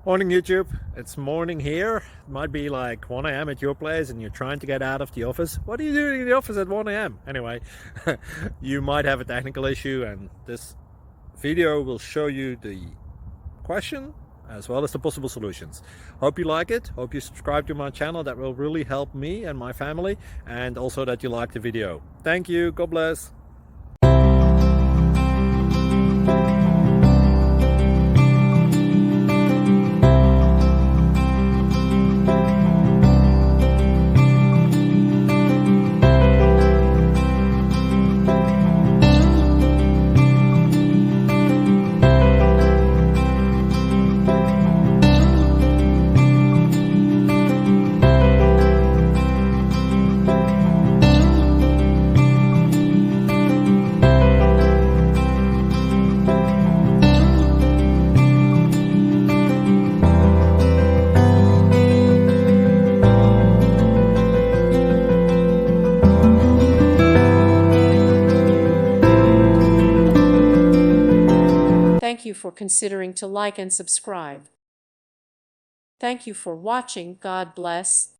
Morning YouTube, it's morning here. It might be like 1 a.m. at your place and you're trying to get out of the office. What are you doing in the office at 1 a.m.? Anyway, you might have a technical issue and this video will show you the question as well as the possible solutions. Hope you like it, hope you subscribe to my channel. That will really help me and my family, and also that you like the video. Thank you, God bless. Thank you for considering to like and subscribe. Thank you for watching. God bless.